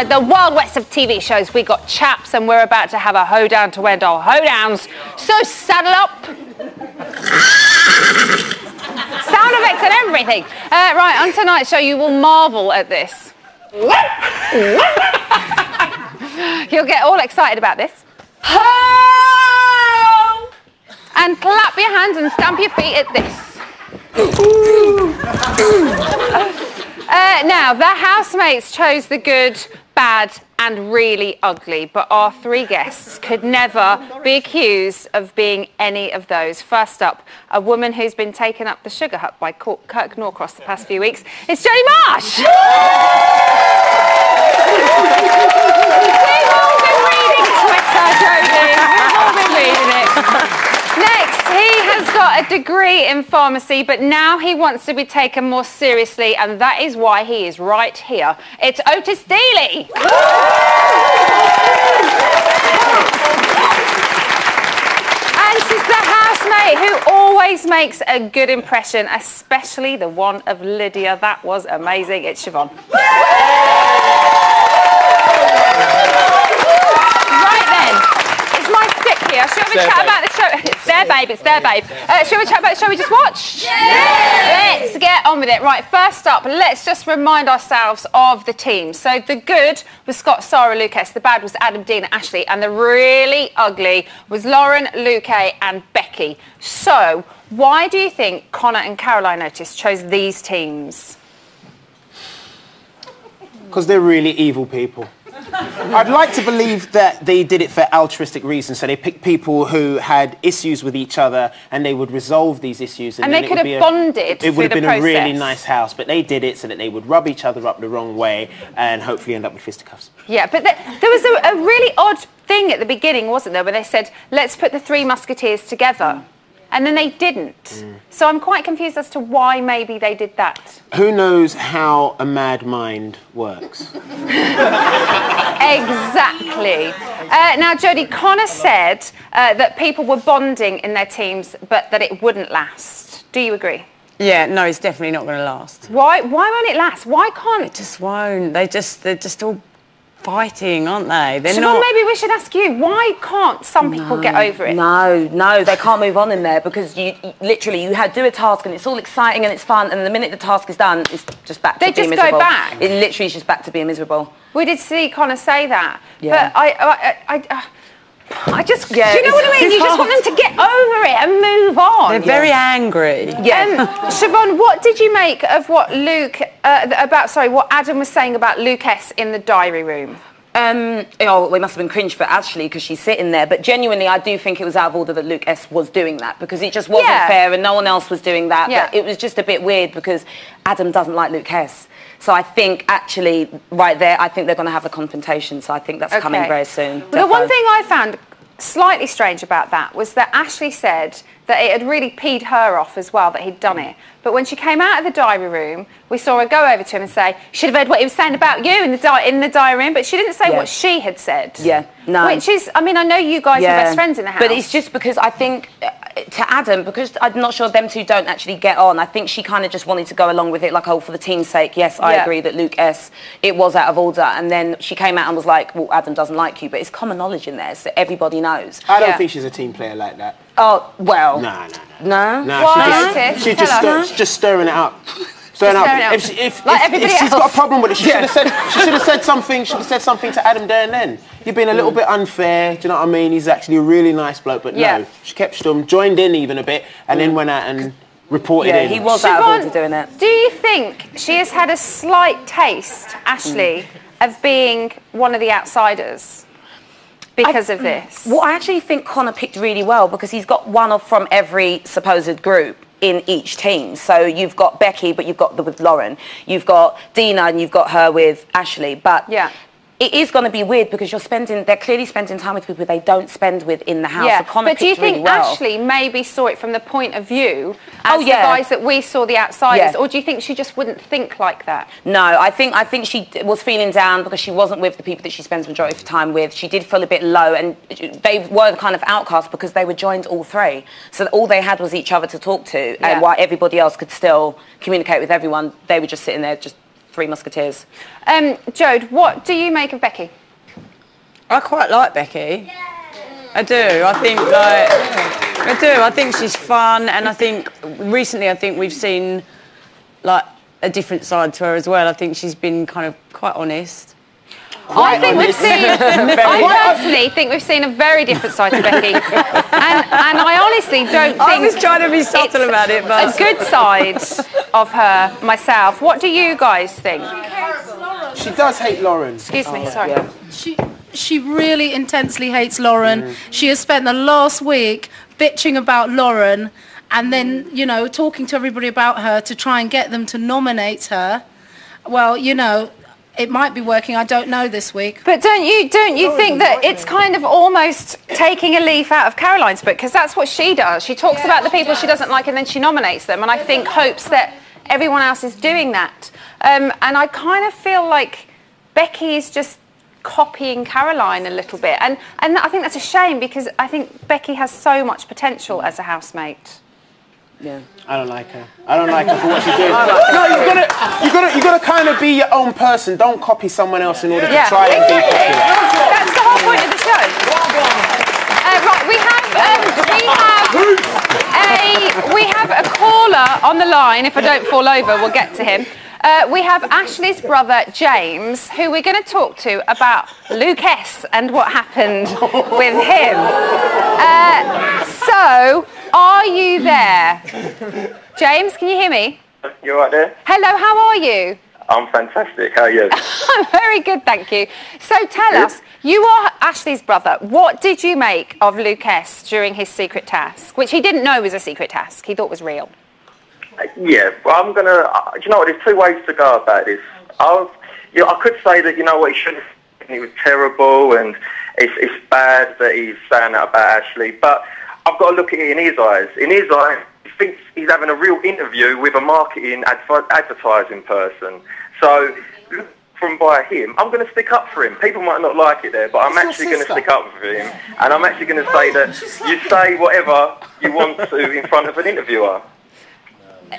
inside the Wild West of TV shows. We got chaps and we're about to have a hoedown to end all hoedowns. So saddle up. Sound effects and everything. Right, on tonight's show you will marvel at this. You'll get all excited about this. Ho! And clap your hands and stamp your feet at this. Now, the housemates chose the good, bad and really ugly, but our three guests could never be accused of being any of those. First up, a woman who's been taken up the sugar hut by Kirk Norcross the past few weeks. It's Jodie Marsh! We've all been reading Twitter, Jodie. We've all been reading it. Next, he has got a degree in pharmacy, but now he wants to be taken more seriously, and that is why he is right here. It's Otis Dealey. And she's the housemate who always makes a good impression, especially the one of Lydia. That was amazing. It's Siobhan. Right then, it's my stick here. Shall we chat about the show? It's there, babe. It's there, babe. Shall we chat about the show we just watched? Yeah! Let's get on with it. Right, first up, let's just remind ourselves of the team. So the good was Scott, Sarah, Lucas. The bad was Adam, Dean, and Ashley. And the really ugly was Lauren, Luke, and Becky. So why do you think Connor and Caroline Otis chose these teams? Because they're really evil people. I'd like to believe that they did it for altruistic reasons. So they picked people who had issues with each other and they would resolve these issues. And they could have bonded. It would have been a really nice house. But they did it so that they would rub each other up the wrong way and hopefully end up with fisticuffs. Yeah, but there was a really odd thing at the beginning, wasn't there, when they said, let's put the Three Musketeers together. And then they didn't. So I'm quite confused as to why maybe they did that. Who knows how a mad mind works? Exactly. Now, Jodie, Connor said that people were bonding in their teams, but that it wouldn't last. Do you agree? Yeah, no, it's definitely not going to last. Why won't it last? Why can't... It just won't. They're just all fighting, aren't they? They're Siobhan, not... maybe we should ask you, why can't some people get over it? No, they can't move on in there because you literally do a task and it's all exciting and it's fun, and the minute the task is done, it's just back to being miserable. They just go back. It literally is just back to being miserable. We did see Connor say that, yeah. But I just, do you know what I mean? You just want them to get over it and move on. They're very angry. Yeah. Siobhan, what did you make of what what Adam was saying about Lucas in the diary room? We must have been cringe for Ashley because she's sitting there, but genuinely I do think it was out of order that Luke S was doing that because it just wasn't fair and no one else was doing that. But it was just a bit weird because Adam doesn't like Luke S. So I think actually right there, I think they're going to have a confrontation. So I think that's coming very soon. The one thing I found slightly strange about that was that Ashley said that it had really peed her off as well that he'd done it. But when she came out of the diary room, we saw her go over to him and say, you should have heard what he was saying about you in the diary room, but she didn't say what she had said. Yeah, no. Which is, I mean, I know you guys are best friends in the house. But it's just because I think, to Adam, because I'm not sure them two don't actually get on, I think she kind of just wanted to go along with it, like, oh, for the team's sake, yes, I agree that Luke S, it was out of order. And then she came out and was like, well, Adam doesn't like you, but it's common knowledge in there, so everybody knows. I don't think she's a team player like that. Oh, well. No. Why? She's just stirring it up. If she's got a problem with it, she should have said something. Should have said something to Adam there and then. You've been a little bit unfair. Do you know what I mean? He's actually a really nice bloke, but no, she kept stum, joined in even a bit, and then went out and reported in. He was out of order doing it. Do you think she has had a slight taste, Ashley, of being one of the outsiders? Because of this? Well, I actually think Connor picked really well because he's got one from every supposed group in each team. So you've got Becky, but you've got with Lauren. You've got Dina, and you've got her with Ashley. But it is going to be weird because they're clearly spending time with people they don't spend with in the house. Yeah, so but do you think Ashley maybe saw it from the point of view as the guys that we saw, the outsiders, or do you think she just wouldn't think like that? No, I think she was feeling down because she wasn't with the people that she spends the majority of the time with. She did feel a bit low, and they were kind of outcasts because they were joined all three. So all they had was each other to talk to, and while everybody else could still communicate with everyone, they were just sitting there just Three Musketeers. Jode, what do you make of Becky? I quite like Becky. I do. I think she's fun, and I think recently we've seen like a different side to her as well. I think she's been kind of quite honest. I personally think we've seen a very different side to Becky, and I honestly don't think. I was trying to be subtle about it, but a good side of her myself. What do you guys think? She does hate Lauren. Excuse me, sorry. Yeah. She really intensely hates Lauren. She has spent the last week bitching about Lauren, and then, you know, talking to everybody about her to try and get them to nominate her. Well, you know, it might be working, I don't know this week. But don't you think that it's kind of almost taking a leaf out of Caroline's book? Because that's what she does. She talks about the people she doesn't like and then she nominates them, and I think hopes that everyone else is doing that. And I kind of feel like Becky is just copying Caroline a little bit. And I think that's a shame, because I think Becky has so much potential as a housemate. Yeah. I don't like her. I don't like her for what she did. No, you gotta kind of be your own person. Don't copy someone else in order to try and be popular. That's the whole point of the show. Right, we have a caller on the line. If I don't fall over, we'll get to him. We have Ashley's brother James, who we're going to talk to about Luke S and what happened with him. So, are you there? James, can you hear me? You right there? Hello, how are you? I'm fantastic. How are you? I'm very good, thank you. So tell us, you are Ashley's brother. What did you make of Luke S during his secret task, which he didn't know was a secret task? He thought was real. Yeah, well, I'm going to... do you know what? There's two ways to go about this. I could say that, you know what, he shouldn't... He was terrible, and it's bad that he's saying that about Ashley, but I've got to look at it in his eyes. In his eyes, he thinks he's having a real interview with a marketing advertising person. So, from by him, I'm going to stick up for him. People might not like it there, but I'm actually going to stick up for him, and I'm actually going to say that you say whatever you want to in front of an interviewer. Do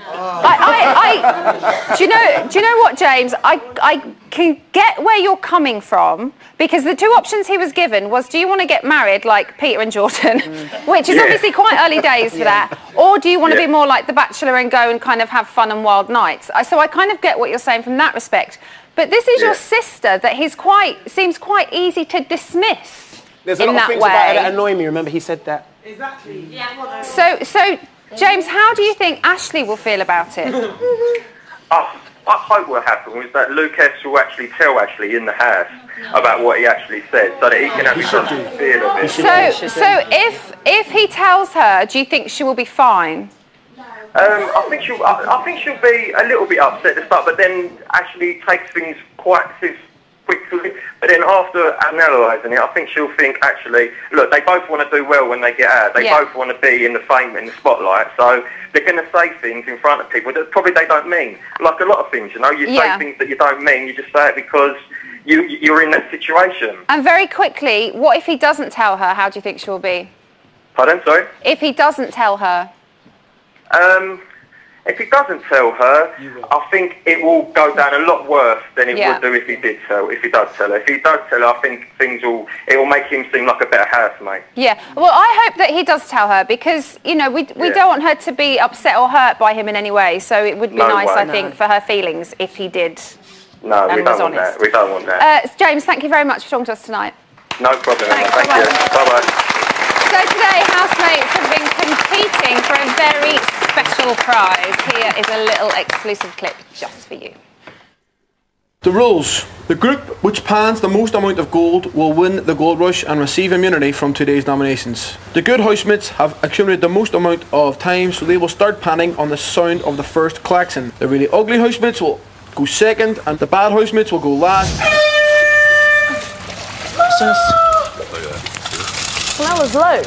you know what, James? I can get where you're coming from, because the two options he was given was, do you want to get married like Peter and Jordan, which is obviously quite early days for that, or do you want to be more like The Bachelor and go and kind of have fun and wild nights? So I kind of get what you're saying from that respect. But this is your sister that seems quite easy to dismiss. There's a lot of things about her that annoy me. Remember, he said that. Exactly. Yeah. So. James, how do you think Ashley will feel about it? I hope what happens is that Lucas will actually tell Ashley in the house about what he actually said, so that he can have some feel of it. So if he tells her, do you think she will be fine? I think she'll be a little bit upset at the start, but then actually takes things quite quickly. But then after analysing it, I think she'll think, actually, look, they both want to do well when they get out. They both want to be in the fame, in the spotlight. So they're going to say things in front of people that probably they don't mean. Like a lot of things, you know, you say things that you don't mean. You just say it because you're in that situation. And very quickly, what if he doesn't tell her? How do you think she'll be? Pardon, sorry? If he doesn't tell her? If he doesn't tell her, I think it will go down a lot worse than it would do if he does tell her. If he does tell her, I think it will make him seem like a better housemate. Yeah, well, I hope that he does tell her, because, you know, we don't want her to be upset or hurt by him in any way, so it would be nice, I think, for her feelings if he did. No, we don't want that. We don't want that. James, thank you very much for talking to us tonight. No problem. Thanks, thank you. Bye-bye. So today, housemates have been competing for a very special prize. Here is a little exclusive clip just for you. The rules. The group which pans the most amount of gold will win the gold rush and receive immunity from today's nominations. The good housemates have accumulated the most amount of time, so they will start panning on the sound of the first klaxon. The really ugly housemates will go second, and the bad housemates will go last. Well, that was low.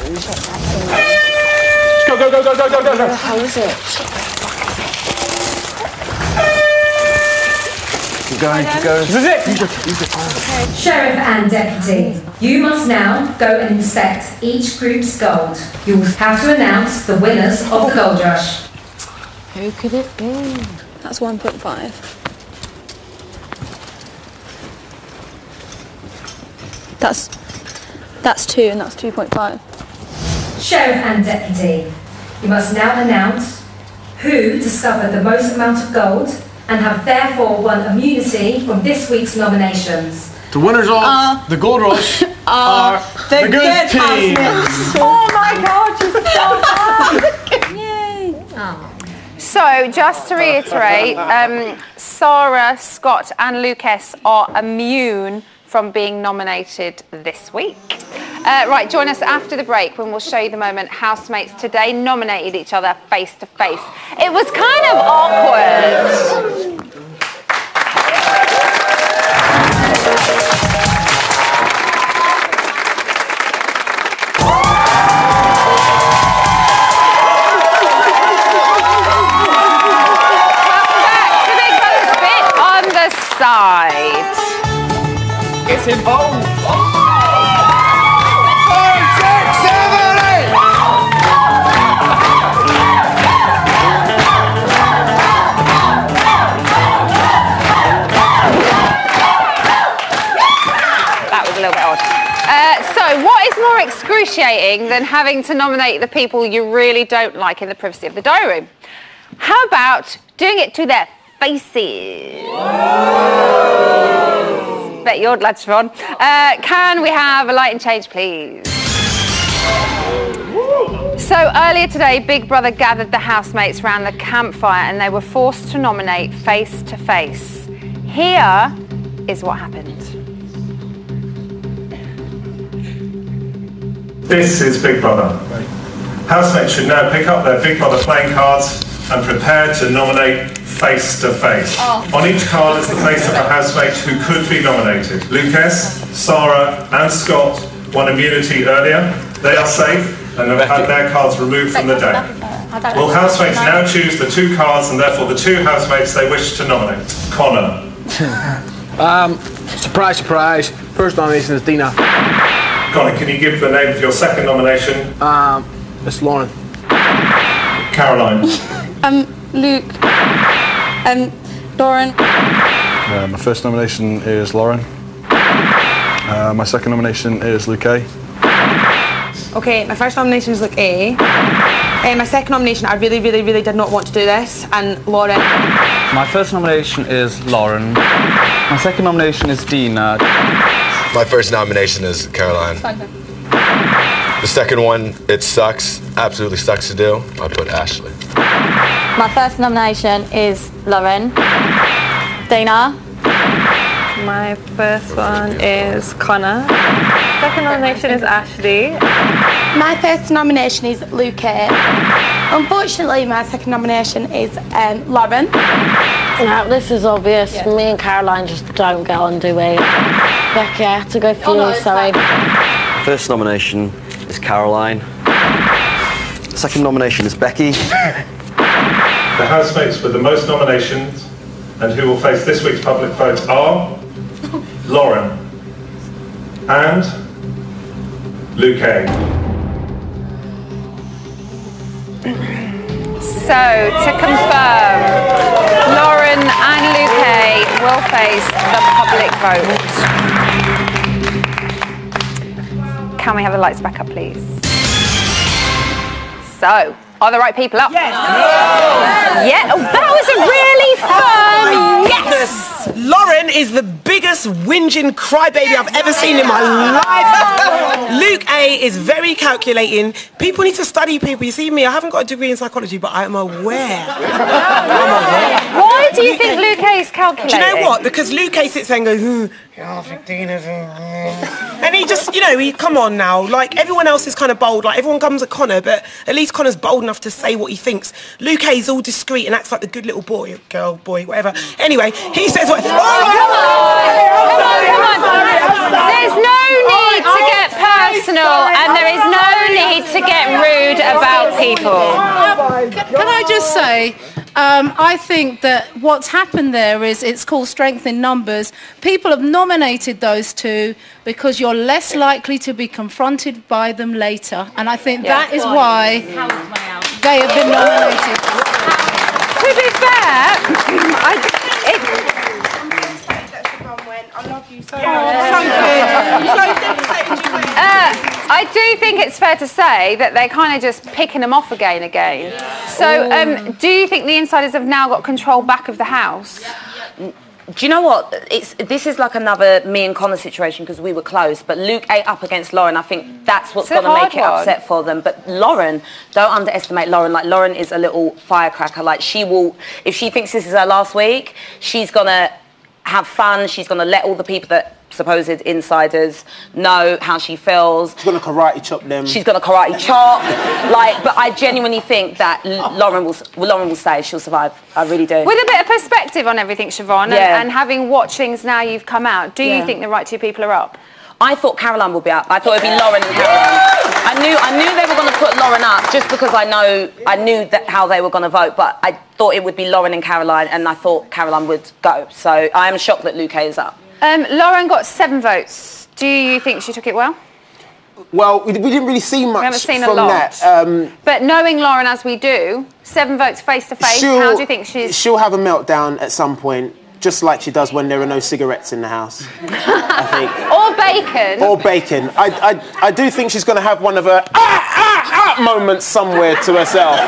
Go, go, go, go, go, go, go, go. How is it? Keep going, keep going. This is it. Okay. Sheriff and deputy, you must now go and inspect each group's gold. You will have to announce the winners of the gold rush. Who could it be? That's 1.5. That's 2 and that's 2.5. Sheriff and Deputy, you must now announce who discovered the most amount of gold and have therefore won immunity from this week's nominations. The winners of the Gold Rush are the good team. Oh my God, you're so bad. Yay. Oh. So, just to reiterate, Sarah, Scott and Lucas are immune from being nominated this week. Right, join us after the break when we'll show you the moment housemates today nominated each other face to face. It was kind of awkward. Side. It's involved. 5, 6, 7, 8. That was a little bit odd. So, what is more excruciating than having to nominate the people you really don't like in the privacy of the diary room? How about doing it to their faces? Bet your lads are on. Can we have a lighting change, please? So earlier today, Big Brother gathered the housemates round the campfire and they were forced to nominate face to face. Here is what happened. This is Big Brother. Housemates should now pick up their Big Brother playing cards and prepare to nominate face to face. On each card is the face of a housemate who could be nominated. Lucas, Sarah and Scott won immunity earlier. They are safe and have had their cards removed from the deck. Will housemates now choose the 2 cards and therefore the 2 housemates they wish to nominate? Connor. Surprise, surprise. First nomination is Dina. Connor, can you give the name of your second nomination? It's Lauren. Caroline. Luke. Lauren. My first nomination is Lauren. My second nomination is Luke A. Okay, my first nomination is Luke A. My second nomination, I really did not want to do this, and Lauren. My first nomination is Lauren. My second nomination is Dina. My first nomination is Caroline. The second one, it sucks, absolutely sucks to do. I put Ashley. My first nomination is Lauren. Dana. My first one is Connor. Second nomination is Ashley. My first nomination is Luke. Unfortunately, my second nomination is Lauren. Now, this is obvious. Me and Caroline just don't get on, do we? Becky, I have to go for you, sorry. First nomination is Caroline. Second nomination is Becky. The housemates with the most nominations and who will face this week's public vote are Lauren and Luke A. So, to confirm, Lauren and Luke A will face the public vote. Can we have the lights back up, please? So, are the right people up? Yes. Yeah, oh, that was a really firm yes. Lauren is the biggest whinging crybaby I've ever seen in my life. Luke A is very calculating. People need to study people. You see me, I haven't got a degree in psychology, but I'm aware. Why do you think Luke A is calculating? Do you know what? Because Luke A sits there and goes, and he just, you know, come on now. Like, everyone else is kind of bold. Like, everyone comes at Connor, but at least Connor's bold enough to say what he thinks. Luke A is all discreet and acts like the good little boy, girl, boy, whatever. Anyway, he says what... Come on. There's no need to get personal and there is no need to get rude about people. Can I just say, I think that what's happened there is it's called strength in numbers. People have nominated those 2 because you're less likely to be confronted by them later. And I think that is why they have been nominated. To be fair, I love you, So good. I'm so devastated you win. I do think it's fair to say that they're kind of just picking them off again. So, do you think the insiders have now got control back of the house? Do you know what? This is like another me and Connor situation because we were close. But Luke ate up against Lauren. I think that's what's going to make it upset for them. But Lauren, don't underestimate Lauren. Like, Lauren is a little firecracker. Like, she will, if she thinks this is her last week, she's going to have fun. She's going to let all the people that supposed insiders know how she feels. She's going to karate chop them. She's going to karate chop. But I genuinely think that Lauren will stay. She'll survive. I really do. With a bit of perspective on everything, Siobhan, and having watchings now you've come out, do you think the right two people are up? I thought Caroline would be up. I thought it'd be Lauren and Caroline. I knew they were going to put Lauren up just because I knew that how they were going to vote, but I thought it would be Lauren and Caroline, and I thought Caroline would go. So I am shocked that Luke is up. Lauren got 7 votes. Do you think she took it well? Well, we didn't really see much we haven't seen from a lot. that. But knowing Lauren as we do, 7 votes face to face, how do you think she'll have a meltdown at some point, just like she does when there are no cigarettes in the house, I think. Or bacon. Or bacon. I do think she's going to have one of her moments somewhere to herself.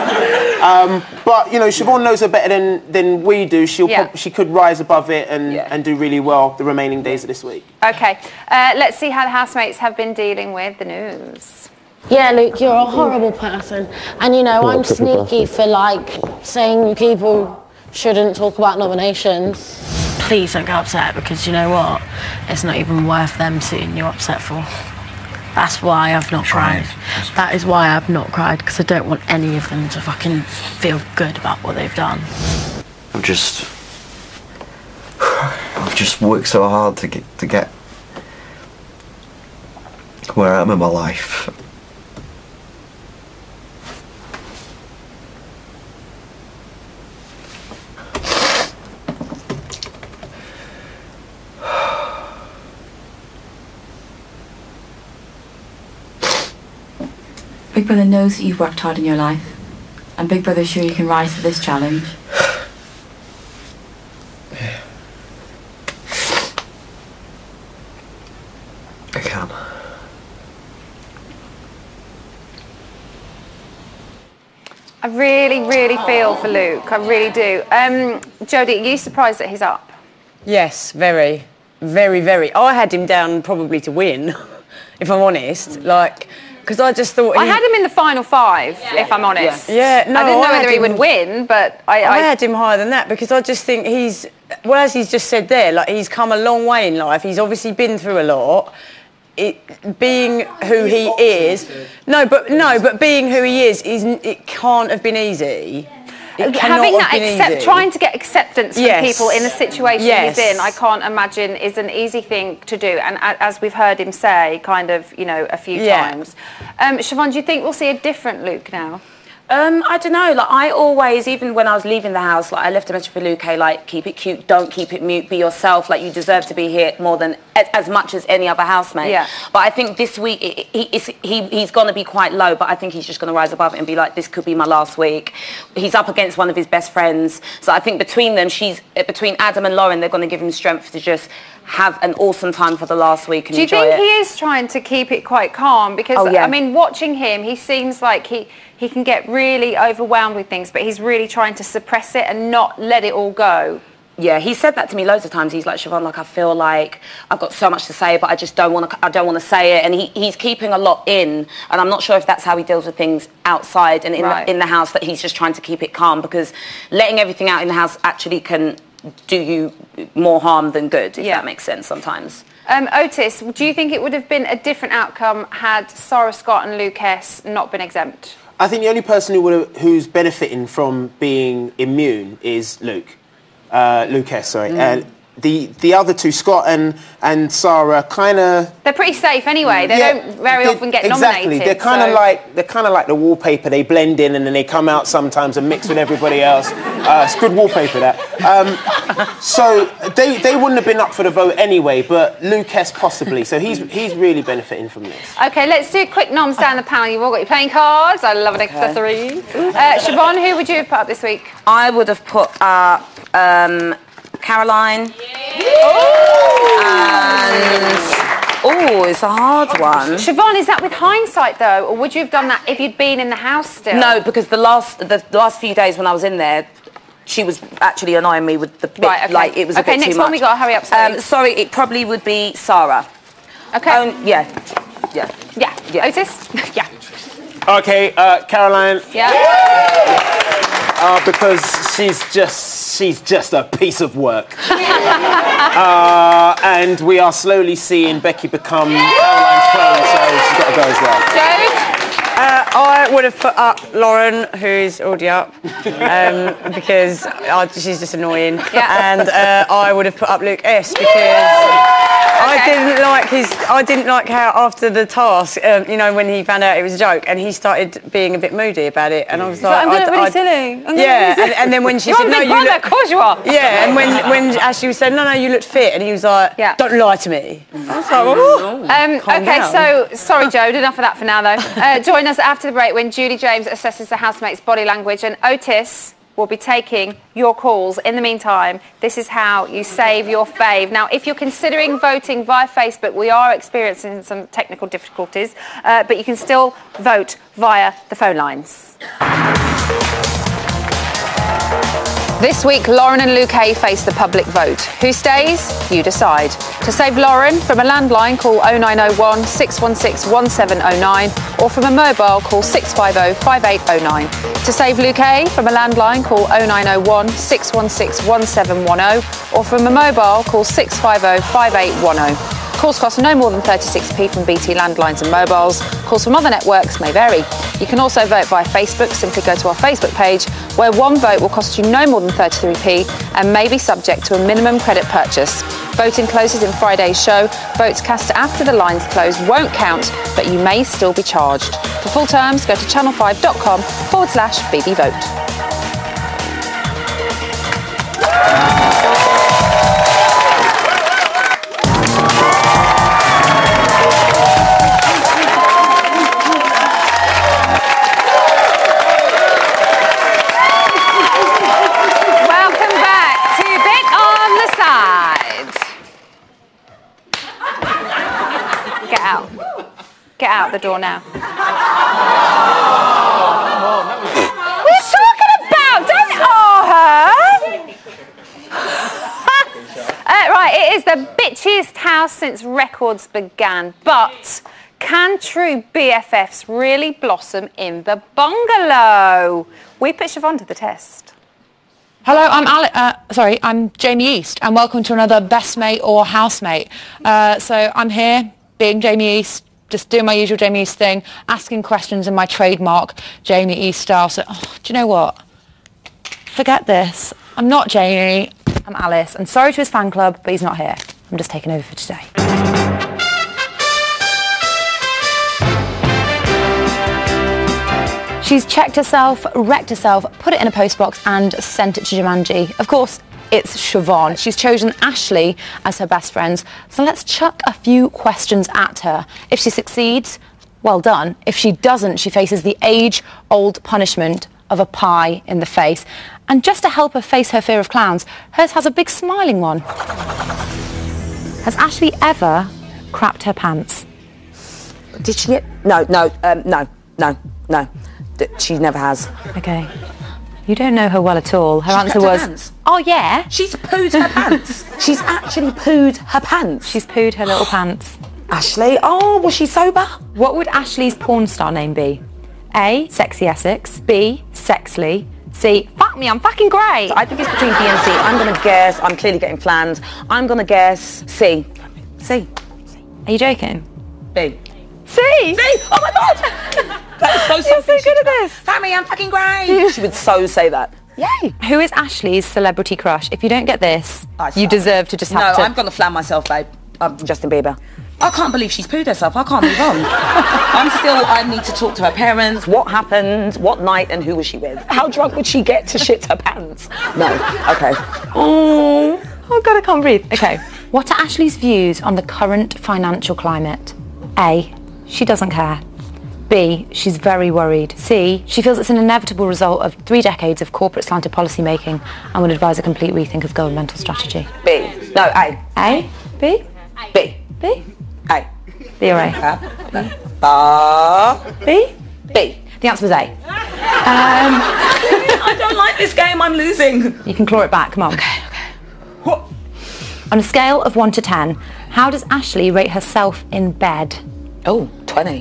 But, you know, Siobhan knows her better than we do. She could rise above it and do really well the remaining days of this week. OK. Let's see how the housemates have been dealing with the news. Yeah, Luke, you're a horrible person. And, you know, I'm sneaky for, like, saying people shouldn't talk about nominations. Please don't get upset, because you know what? It's not even worth them seeing you upset for. That's why I've not cried. That is why I've not cried, because I don't want any of them to fucking feel good about what they've done. I've just worked so hard to get where I am in my life. Big Brother knows that you've worked hard in your life, and Big Brother's sure you can rise to this challenge. I can. I really, really feel for Luke. I really do. Jodie, are you surprised that he's up? Yes, very, very, very. I had him down probably to win, if I'm honest. Because I just thought... I had him in the final 5, if I'm honest. Yeah, no, I didn't know whether he would win, but I had him higher than that, because I just think he's... Well, as he's just said there, like, he's come a long way in life. He's obviously been through a lot. Being who he is... but being who he is, it can't have been easy. Trying to get acceptance from people in the situation he's in, I can't imagine is an easy thing to do. And as we've heard him say, kind of, you know, a few times. Siobhan, do you think we'll see a different Luke now? I don't know. Like, I always, even when I was leaving the house, like, I left a message for Luke, like, keep it cute, don't keep it mute, be yourself. Like, you deserve to be here more than as much as any other housemate. Yeah. But I think this week he's going to be quite low. But I think he's just going to rise above it and be like, this could be my last week. He's up against one of his best friends, so I think between them, between Adam and Lauren, they're going to give him strength to just have an awesome time for the last week and enjoy it. Do you think he is trying to keep it quite calm? Because I mean, watching him, he seems like he can get really overwhelmed with things, but he's really trying to suppress it and not let it all go. Yeah, he said that to me loads of times. He's like, Siobhan, like, I feel like I've got so much to say, but I just don't want to say it. And he's keeping a lot in, and I'm not sure if that's how he deals with things outside and in the house, that he's just trying to keep it calm, because letting everything out in the house actually can do you more harm than good, if that makes sense sometimes. Otis, do you think it would have been a different outcome had Sarah Scott and Luke S not been exempt? I think the only person who's benefiting from being immune is Luke. Luke S, sorry. The other two, Scott and Sarah, kind of... They're pretty safe anyway. They don't very often get nominated. Exactly. They're kind of like the wallpaper. They blend in and then they come out sometimes and mix with everybody else. It's good wallpaper, that. So they wouldn't have been up for the vote anyway, but Luke S possibly. So he's really benefiting from this. OK, let's do quick noms down the panel. You've all got your playing cards. I love an accessory. Siobhan, who would you have put up this week? I would have put up... Caroline, Oh, it's a hard one. Siobhan, is that with hindsight though, or would you have done that if you'd been in the house still? No, because the last few days when I was in there, she was actually annoying me with the bit, right, okay. like it was a bit too much. Okay, next one we got. Hurry up, sorry. Sorry, it probably would be Sarah. Okay. Yeah. Otis? Yeah. Okay, Caroline. Yeah. Because she's just a piece of work. And we are slowly seeing Becky become Caroline's clone, so she's got to go as well. Joe? I would have put up Lauren, who's already up, because she's just annoying. Yeah. And I would have put up Luke S because I didn't like how after the task, you know, when he found out it was a joke, and he started being a bit moody about it, and I was like, I'm going to really silly. And then when she said, no, you look, of course you are. Yeah, and when Ashley was saying, no, you looked fit, and he was like, don't lie to me. I was like, oh. Okay, so sorry, Joe, enough of that for now, though. Join us after the break when Julie James assesses the housemate's body language, and Otis will be taking your calls. In the meantime, this is how you save your fave. Now, if you're considering voting via Facebook, we are experiencing some technical difficulties, but you can still vote via the phone lines. This week, Lauren and Luke A face the public vote. Who stays? You decide. To save Lauren, from a landline, call 0901 616 1709, or from a mobile, call 650 5809. To save Luke A, from a landline, call 0901 616 1710, or from a mobile, call 650 5810. Calls cost no more than 36p from BT landlines and mobiles. Calls from other networks may vary. You can also vote via Facebook. Simply go to our Facebook page, where one vote will cost you no more than 33p and may be subject to a minimum credit purchase. Voting closes in Friday's show. Votes cast after the lines close won't count, but you may still be charged. For full terms, go to channel5.com/BBVote. Get out the door now. What are you talking about? Don't her. Right, it is the bitchiest house since records began. But can true BFFs really blossom in the bungalow? We put Siobhan to the test. Hello, I'm Jamie East, and welcome to another Best Mate or Housemate. So I'm here, being Jamie East, just doing my usual Jamie East thing, asking questions in my trademark Jamie East style. So, do you know what? Forget this. I'm not Jamie, I'm Alice. And sorry to his fan club, but he's not here. I'm just taking over for today. She's checked herself, wrecked herself, put it in a postbox and sent it to Jumanji. Of course, it's Siobhan. She's chosen Ashley as her best friend. So let's chuck a few questions at her. If she succeeds, well done. If she doesn't, she faces the age-old punishment of a pie in the face. And just to help her face her fear of clowns, hers has a big smiling one. Has Ashley ever crapped her pants? Did she get... No. She never has. Okay. You don't know her well at all. Her answer was... Pants. Oh, yeah. She's pooed her pants. She's actually pooed her pants. She's pooed her little pants. Ashley? Oh, was she sober? What would Ashley's porn star name be? A, Sexy Essex. B, Sexly. C, fuck me, I'm fucking great. So I think it's between B and C. I'm going to guess... I'm clearly getting flanned. I'm going to guess C. C. Are you joking? B. C! C! Oh, my God! That's so You're so good at this. Fuck me, I'm fucking great. She would so say that. Yay! Who is Ashley's celebrity crush? If you don't get this, you deserve to just have to... No, I'm going to flan myself, babe. I'm Justin Bieber. I can't believe she's pooed herself. I can't move on. I need to talk to her parents. What happened? What night? And who was she with? How drunk would she get to shit her pants? No. Okay. Oh, God, I can't breathe. Okay. What are Ashley's views on the current financial climate? A, she doesn't care. B, she's very worried. C, she feels it's an inevitable result of 3 decades of corporate slanted policy making and would advise a complete rethink of governmental strategy. B. No, A. A? B? B. B? A. B or A? B? B. The answer was A. I don't like this game, I'm losing. You can claw it back, come on. Okay. On a scale of 1 to 10, how does Ashley rate herself in bed? Oh, 20.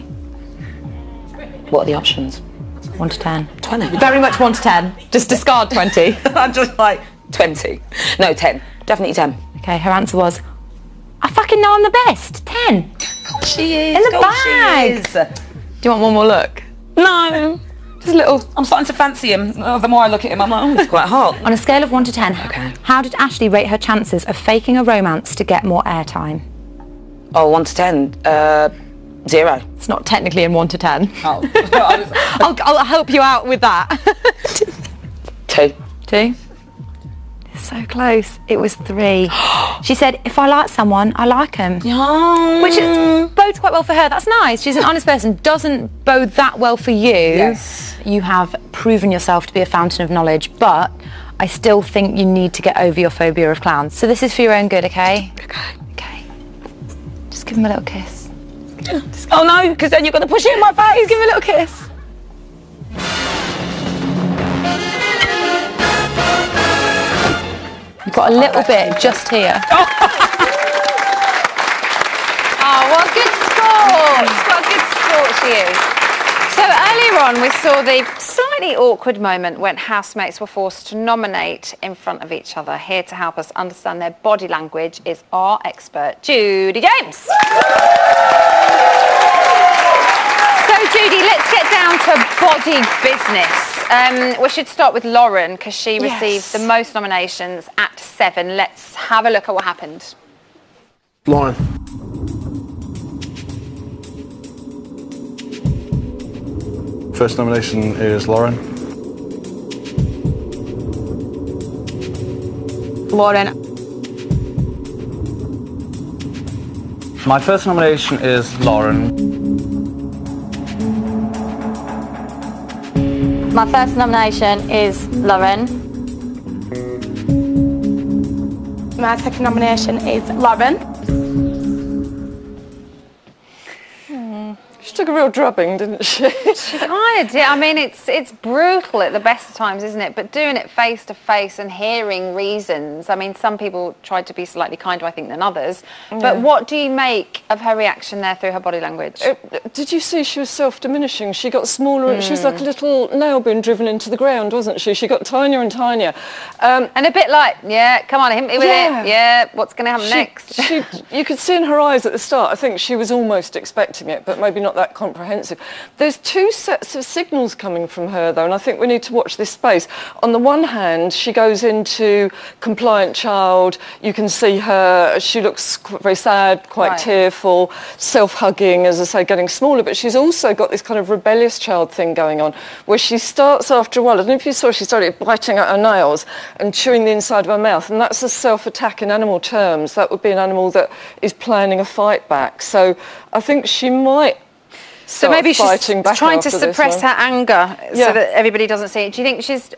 What are the options? 1 to 10. 20. Very much 1 to 10. Just discard 20. I'm just like, 20. No, 10. Definitely 10. Okay, her answer was, I fucking know I'm the best. 10. She is. In the bag. She is. Do you want one more look? No. Just a little. I'm starting to fancy him. Oh, the more I look at him, I'm like, oh, it's quite hot. On a scale of 1 to 10, okay. How did Ashley rate her chances of faking a romance to get more airtime? Oh, 1 to 10. 0. It's not technically in 1 to 10. Oh. I'll help you out with that. 2. 2? So close. It was 3. She said, if I like someone, I like him. Yeah. Which bodes quite well for her. That's nice. She's an honest person. Doesn't bode that well for you. Yes. You have proven yourself to be a fountain of knowledge, but I still think you need to get over your phobia of clowns. So this is for your own good, okay? Okay. Just give him a little kiss. Oh no, because then you're going to push it in my face. Give him a little kiss. You've got a little bit just here. Oh, what good sport! What a good sport she is. So earlier on we saw the slightly awkward moment when housemates were forced to nominate in front of each other. Here to help us understand their body language is our expert, Judy James. So Judy, let's get down to body business. We should start with Lauren because she received the most nominations at 7. Let's have a look at what happened. Lauren. First nomination is Lauren. Lauren. My first nomination is Lauren. My first nomination is Lauren. My second nomination is Lauren. She took a real drubbing, didn't she? She kind of did. I mean, it's brutal at the best of times, isn't it? But doing it face to face and hearing reasons. I mean, some people tried to be slightly kinder, I think, than others. Yeah. But what do you make of her reaction there through her body language? Did you see she was self-diminishing? She got smaller. She was like a little nail being driven into the ground, wasn't she? She got tinier and tinier. And a bit like, yeah, come on, hit me with it. Yeah, what's going to happen next? You could see in her eyes at the start, I think she was almost expecting it, but maybe not that comprehensive. There's 2 sets of signals coming from her though, and I think we need to watch this space. On the one hand, she goes into compliant child. You can see her, she looks very sad, quite tearful, self-hugging, as I say, getting smaller, but she's also got this kind of rebellious child thing going on, where she starts after a while, I don't know if you saw, she started biting at her nails and chewing the inside of her mouth, and that's a self-attack in animal terms. That would be an animal that is planning a fight back. So I think she might So maybe she's trying to suppress her anger so that everybody doesn't see it. Do you think she's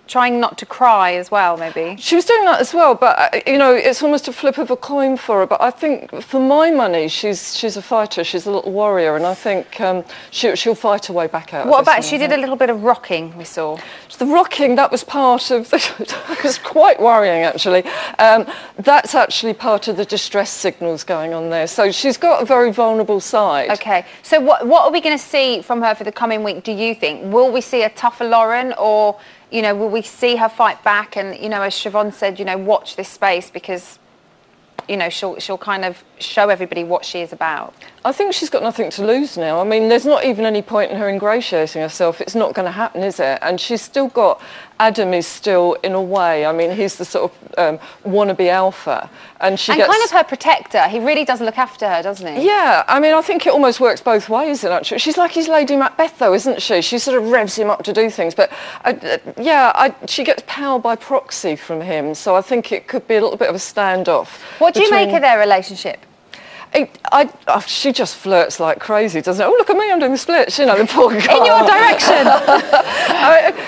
trying not to cry as well, maybe? She was doing that as well, but, you know, it's almost a flip of a coin for her. But I think, for my money, she's a fighter. She's a little warrior, and I think she'll fight her way back out. What about, she did a little bit of rocking, we saw. The rocking, that was part of, it was quite worrying, actually. That's actually part of the distress signals going on there. So she's got a very vulnerable side. Okay, so what are we going to see from her for the coming week, do you think? Will we see a tougher Lauren, or, you know, will we see her fight back? And, you know, as Siobhan said, you know, watch this space, because, you know, she'll kind of show everybody what she is about. I think she's got nothing to lose now. I mean, there's not even any point in her ingratiating herself. It's not going to happen, is it? And she's still got... Adam is still, in a way, I mean, he's the sort of wannabe alpha. And she gets... kind of her protector. He really does look after her, doesn't he? Yeah, I mean, I think it almost works both ways, actually. She's like his Lady Macbeth, though, isn't she? She sort of revs him up to do things. But, she gets power by proxy from him. So I think it could be a little bit of a standoff. What do you make of their relationship? She just flirts like crazy, doesn't it? Oh, look at me, I'm doing the splits, you know, the poor girl. In your direction.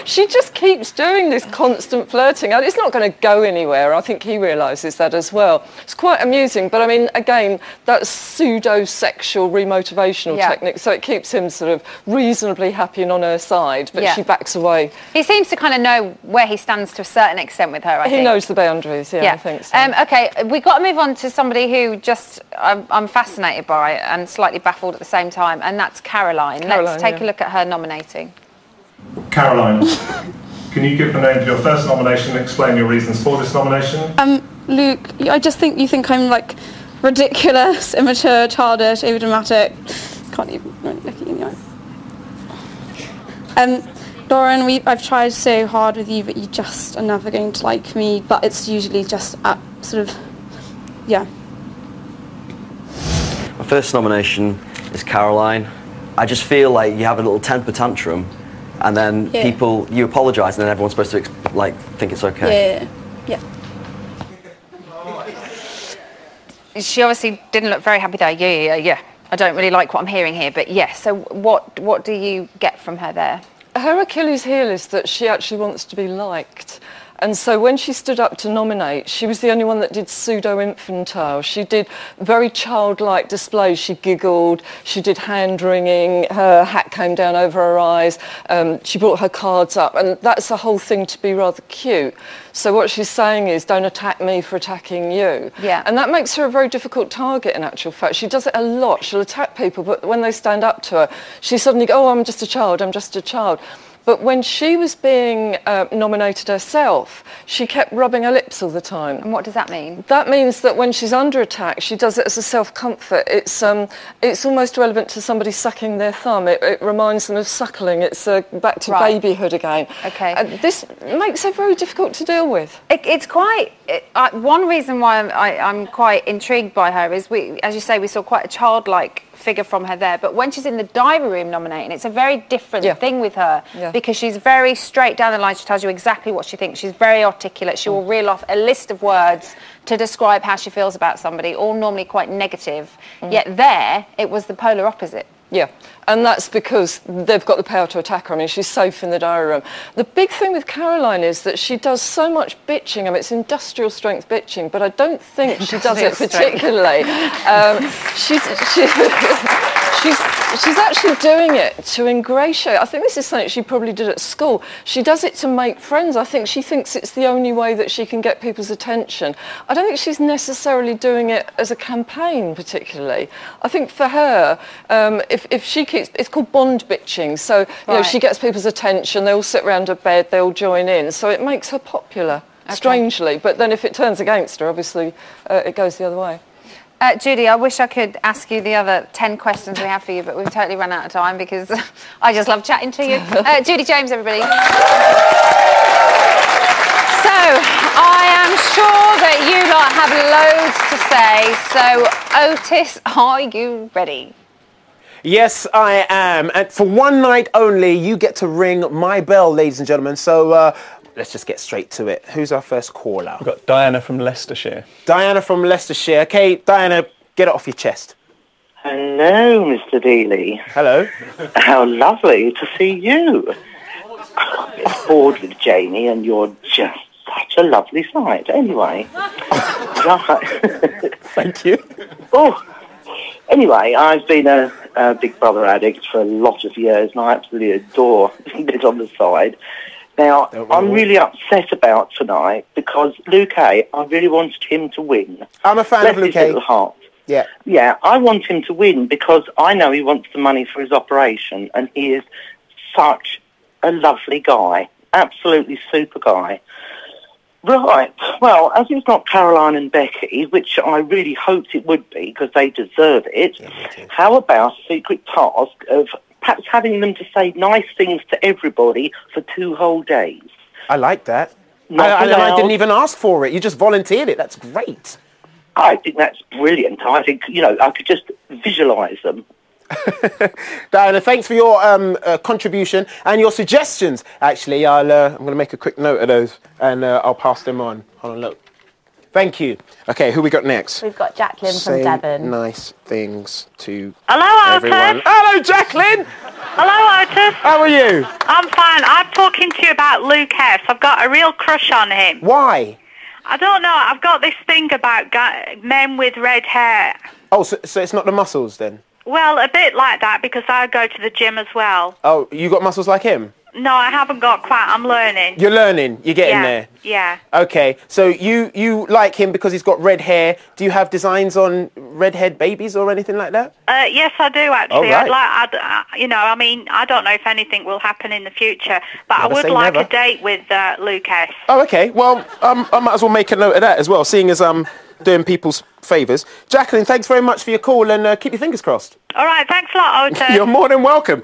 She just keeps doing this constant flirting, and it's not going to go anywhere. I think he realises that as well. It's quite amusing, but I mean, again, that's pseudo-sexual remotivational technique, so it keeps him sort of reasonably happy and on her side, but she backs away. He seems to kind of know where he stands to a certain extent with her, I think. He knows the boundaries, I think so. OK, we've got to move on to somebody who just I'm fascinated by and slightly baffled at the same time, and that's Caroline. Let's take a look at her nominating. Caroline, can you give the name of your first nomination and explain your reasons for this nomination? Luke, I just think you think I'm like ridiculous, immature, childish, overdramatic. Can't even look at you in the eye. Lauren, I've tried so hard with you, but you just are never going to like me. But it's usually just at sort of, My first nomination is Caroline. I just feel like you have a little temper tantrum, and then you apologise, and then everyone's supposed to think it's okay. Yeah. She obviously didn't look very happy there. Yeah. I don't really like what I'm hearing here, but yes. So what do you get from her there? Her Achilles heel is that she actually wants to be liked. And so when she stood up to nominate, she was the only one that did pseudo-infantile. She did very childlike displays. She giggled, she did hand-wringing, her hat came down over her eyes, she brought her cards up, and that's the whole thing to be rather cute. So what she's saying is, don't attack me for attacking you. Yeah. And that makes her a very difficult target, in actual fact. She does it a lot. She'll attack people, but when they stand up to her, she suddenly goes, oh, I'm just a child, I'm just a child. But when she was being nominated herself, she kept rubbing her lips all the time. And what does that mean? That means that when she's under attack, she does it as a self-comfort. It's almost relevant to somebody sucking their thumb. It reminds them of suckling. It's back to babyhood again. Okay. This makes her very difficult to deal with. It's quite... one reason why I'm quite intrigued by her is, as you say, we saw quite a childlike figure from her there, but when she's in the diary room nominating, it's a very different thing with her because she's very straight down the line. She tells you exactly what she thinks. She's very articulate. She will reel off a list of words to describe how she feels about somebody, all normally quite negative. Yet there, it was the polar opposite. Yeah, and that's because they've got the power to attack her. I mean, she's safe in the diary room. The big thing with Caroline is that she does so much bitching. I mean, it's industrial strength bitching, but I don't think she does it particularly. She's actually doing it to ingratiate. I think this is something she probably did at school. She does it to make friends. I think she thinks it's the only way that she can get people's attention. I don't think she's necessarily doing it as a campaign particularly. I think for her, if she keeps, it's called bond bitching. So you know, she gets people's attention. They all sit around her bed. They all join in. So it makes her popular, strangely. But then if it turns against her, obviously it goes the other way. Judy, I wish I could ask you the other 10 questions we have for you, but we've totally run out of time because I just love chatting to you. Judy James, everybody. So, I am sure that you lot have loads to say. So, Otis, are you ready? Yes, I am. And for one night only, you get to ring my bell, ladies and gentlemen. So, let's just get straight to it. Who's our first caller? We've got Diana from Leicestershire. Diana from Leicestershire. Okay, Diana, get it off your chest. Hello, Mr. Dealey. Hello. How lovely to see you. I'm a bit bored with Jamie, and you're just such a lovely sight. Anyway. Thank you. Oh, anyway, I've been a Big Brother addict for a lot of years, and I absolutely adore it on the side. Now, I'm really upset about tonight because Luke A, I really wanted him to win. I'm a fan of Luke A. Little heart. Yeah. Yeah, I want him to win because I know he wants the money for his operation, and he is such a lovely guy. Absolutely super guy. Right, well, as it's not Caroline and Becky, which I really hoped it would be because they deserve it, how about a secret task of perhaps having them to say nice things to everybody for 2 whole days? I like that. I didn't even ask for it. You just volunteered it. That's great. I think that's brilliant. I think, you know, I could just visualise them. Diana, thanks for your contribution and your suggestions. Actually, I'm going to make a quick note of those and I'll pass them on. Hold on, look. Thank you. Okay, who we got next? We've got Jacqueline from Devon. Nice things to Hello, everyone. Otis. Hello, Jacqueline. Hello, Otis. How are you? I'm fine. I'm talking to you about Luke S. I've got a real crush on him. Why? I don't know. I've got this thing about men with red hair. Oh, so it's not the muscles then? Well, a bit like that because I go to the gym as well. Oh, you got muscles like him? No, I haven't got quite. I'm learning. You're learning. You're getting there. Yeah. Okay, so you like him because he's got red hair. Do you have designs on red-haired babies or anything like that? Yes, I do actually. Oh, right. I don't know if anything will happen in the future, but Never I would say like never. a date with Luke S. Oh, okay. Well, I might as well make a note of that as well, seeing as I'm doing people's favours. Jacqueline, thanks very much for your call, and keep your fingers crossed. All right, thanks a lot, Otis. You're more than welcome.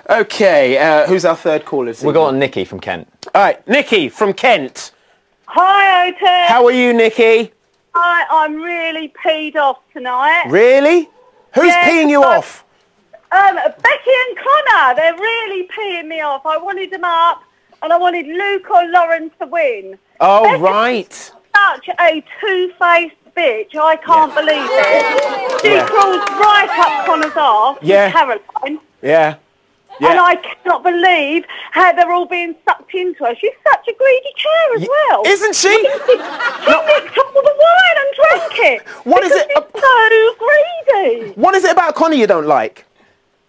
Okay, who's our third caller? We've got Nikki from Kent. All right, Nikki from Kent. Hi, Otis. How are you, Nikki? I'm really peed off tonight. Really? Who's peeing you off? Becky and Connor. They're really peeing me off. I wanted them up, and I wanted Luke or Lauren to win. Oh, Becky's right. Such a two-faced bitch. I can't believe it. She crawls right up Connor's arse. Yeah. Caroline. Yeah. And I cannot believe how they're all being sucked into her. She's such a greedy chair as well. Isn't she? She nicked all the wine and drank it. What is it? She's so greedy. What is it about Connor you don't like?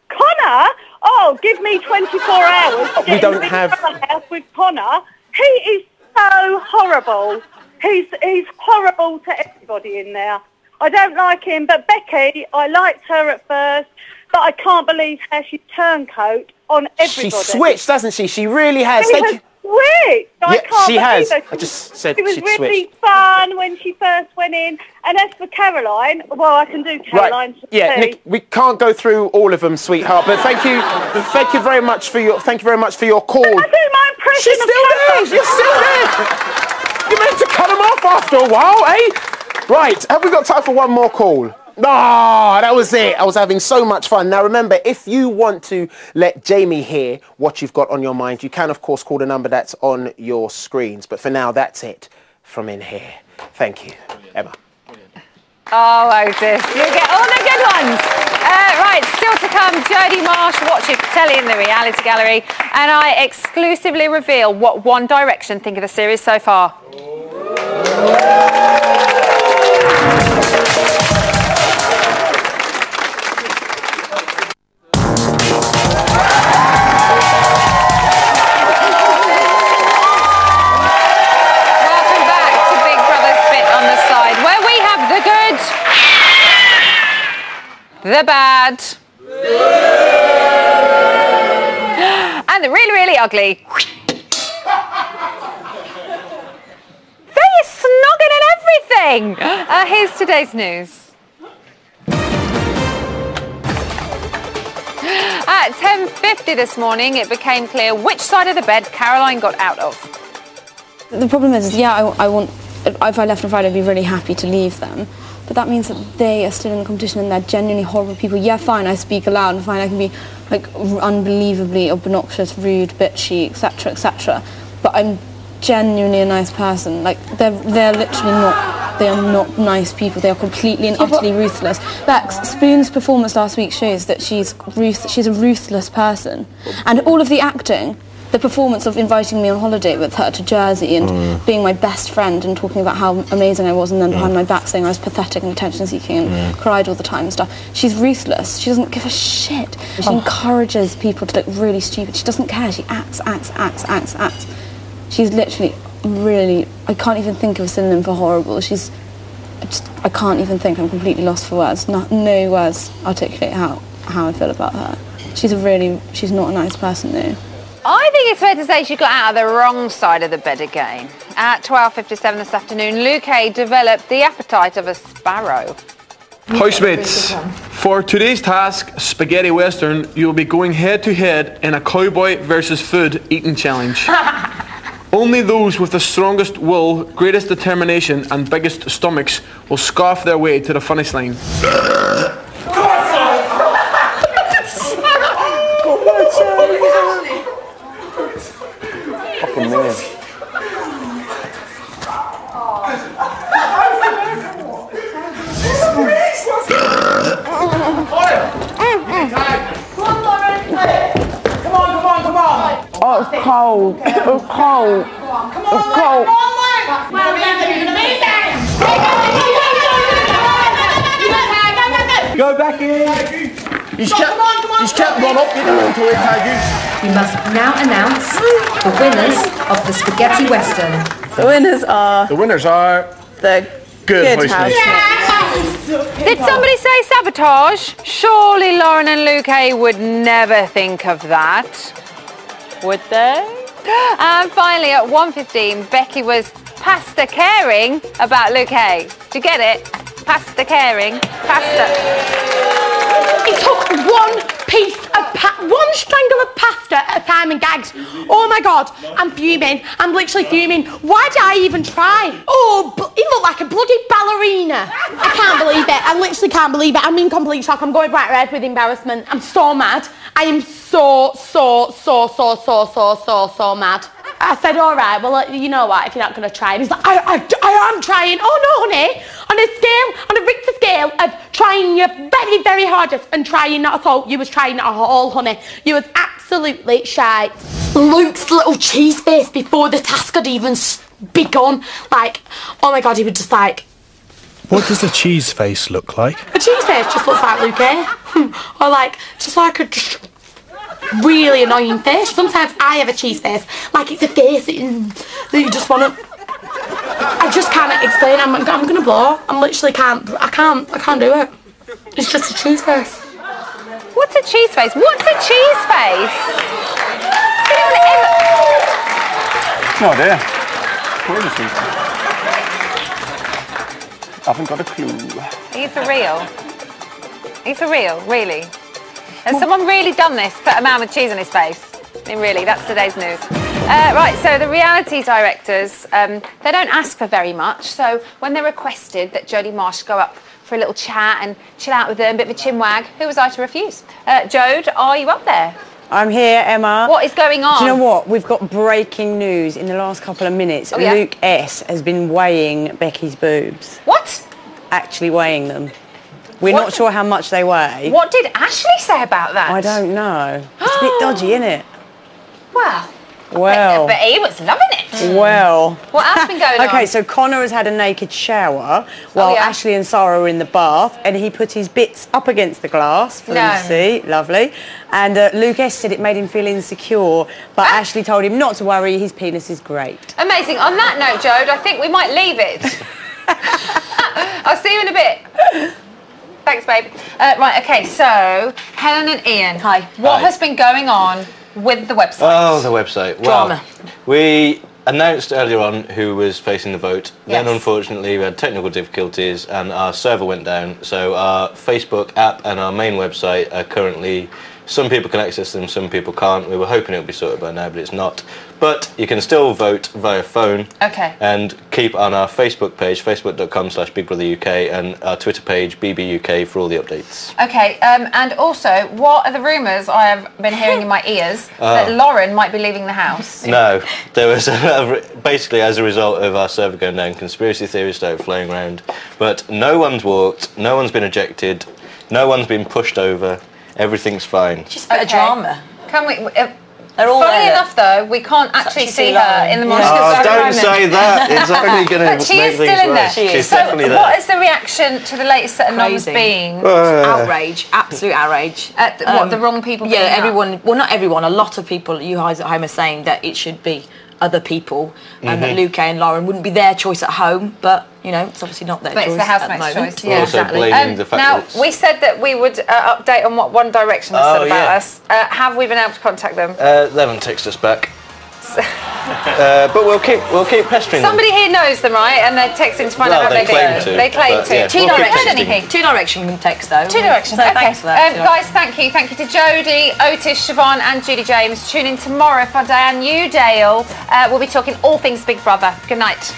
Connor? Oh, give me 24 hours. to We get don't into have- the house with Connor. He is so horrible. He's horrible to everybody in there. I don't like him, but Becky, I liked her at first, but I can't believe how she turncoat on everybody. She switched, hasn't she? She really has. She Thank has you. switched. I Yeah, can't she believe has. it. I just said It was she'd really switched. fun when she first went in. And as for Caroline, well, I can do Caroline. Right. Yeah, too. Nick, we can't go through all of them, sweetheart. But thank you very much for your call. I do my impression She's of still there. Caroline. You're still there. You meant to cut them off after a while, eh? Right. Have we got time for one more call? Ah, that was it. I was having so much fun. Now, remember, if you want to let Jamie hear what you've got on your mind, you can, of course, call the number that's on your screens. But for now, that's it from in here. Thank you, Emma. Oh, Otis, you get all the good ones. Right, still to come, Jodie Marsh watches telly in the reality gallery, and I exclusively reveal what One Direction think of the series so far. Welcome back to Big Brother's Bit on the Side, where we have the good, the bad, and the really, really ugly. They are snogging at everything. Here's today's news. At 10:50 this morning, it became clear which side of the bed Caroline got out of. The problem is, yeah, I want, if I left on Friday, I'd be really happy to leave them. But that means that they are still in the competition and they're genuinely horrible people. Yeah, fine, I speak aloud, and fine, I can be like unbelievably obnoxious, rude, bitchy, etc., etc. But I'm genuinely a nice person. Like, they're literally not, they are not nice people. They are completely and utterly ruthless. Bex, Spoon's performance last week shows that she's a ruthless person. And all of the acting, the performance of inviting me on holiday with her to Jersey and being my best friend and talking about how amazing I was, and then behind my back saying I was pathetic and attention-seeking and cried all the time and stuff. She's ruthless. She doesn't give a shit. She encourages people to look really stupid. She doesn't care. She acts. She's literally really... I can't even think of a synonym for horrible. I can't even think. I'm completely lost for words. No words articulate how I feel about her. She's not a nice person, though. I think it's fair to say she got out of the wrong side of the bed again. At 12:57 this afternoon, Luke A developed the appetite of a sparrow. Housemates, for today's task, Spaghetti Western, you'll be going head-to-head in a cowboy versus food eating challenge. Only those with the strongest will, greatest determination and biggest stomachs will scarf their way to the finish line. Fucking man. It's cold. It's cold. It's cold. Go back in. He's kept one up, you know, until it had you. We must now announce the winners of the Spaghetti Western. The winners are the good housemates. Did somebody say sabotage? Surely Lauren and Luke A would never think of that. Would they? And finally, at 1:15, Becky was pasta caring about Luke A. Do you get it? Pasta caring. Pasta. He took one piece of one strangle of pasta at a time and gagged. Oh my God, I'm fuming. I'm literally fuming. Why did I even try? Oh, he looked like a bloody ballerina. I can't believe it. I literally can't believe it. I'm in complete shock. I'm going bright red with embarrassment. I'm so mad. I am so mad. I said, all right, well, you know what, if you're not going to try. And he's like, I am trying. Oh, no, honey. On a Richter scale of trying your very, very hardest and trying not at all, you was trying not at all, honey. You was absolutely shy. Luke's little cheese face before the task had even begun. Like, oh, my God, he was just like... What does a cheese face look like? A cheese face just looks like Luke, eh? Or like, just like a... really annoying face. Sometimes I have a cheese face, like it's a face that you just want to. I just can't explain. I'm gonna blow. I literally can't. I can't do it. It's just a cheese face. What's a cheese face? What's a cheese face? No idea. What is a cheese face? I haven't got a clue. Are you for real? Are you for real? Really? Has someone really done this? Put a man with cheese on his face? I mean, really, that's today's news. Right, so the reality directors, they don't ask for very much. So when they requested that Jodie Marsh go up for a little chat and chill out with them, a bit of a chinwag, who was I to refuse? Jode, are you up there? I'm here, Emma. What is going on? Do you know what? We've got breaking news in the last couple of minutes. Oh, yeah? Luke S. has been weighing Becky's boobs. What? Actually weighing them. We're not sure how much they weigh. What did Ashley say about that? I don't know. It's a bit dodgy, isn't it? Well, but he was loving it. Well. What else has been going on? Okay, so Connor has had a naked shower while Ashley and Sarah were in the bath, and he put his bits up against the glass for them to see. Lovely. And Luke S. said it made him feel insecure, but Ashley told him not to worry, his penis is great. Amazing. On that note, Jode, I think we might leave it. I'll see you in a bit. Thanks, babe. Right, okay, so Helen and Ian. Hi. What has been going on with the website? Oh, the website. Well, Drama. We announced earlier on who was facing the vote. Then, unfortunately, we had technical difficulties and our server went down. So our Facebook app and our main website are currently... Some people can access them, some people can't. We were hoping it would be sorted by now, but it's not. But you can still vote via phone. Okay. And keep on our Facebook page, facebook.com/BigBrotherUK, and our Twitter page, BBUK, for all the updates. Okay, and also, what are the rumours I have been hearing in my ears that Lauren might be leaving the house? No. There was, basically, as a result of our server going down, conspiracy theories started flying around. But no one's walked, no one's been ejected, no one's been pushed over. Everything's fine. Just a bit of drama. Can we... Funny enough, though, we can't actually see her in the monitor. Oh, don't say that. It's only going to But she is still in there. She's so definitely there. What is the reaction to the latest set of noms being? Outrage, absolute outrage. At the wrong people being everyone, well, not everyone, a lot of people, you guys at home are saying that it should be other people and that Luke and Lauren wouldn't be their choice at home, but, you know, it's obviously not their choice. But it's the housemate's choice, yeah. Also blaming the fact now, we said that we would update on what One Direction has said about us. Have we been able to contact them? They haven't texted us back. But we'll keep pestering Somebody here knows them, right? And they're texting to find out how they claim to. They claim to. Yeah, Two Direction. Two Direction can text though. Two Direction. So okay. thanks for that. Guys, thank you. Thank you to Jodie, Otis, Siobhan, and Judy James. Tune in tomorrow for Diane Newdale. We'll be talking all things Big Brother. Good night.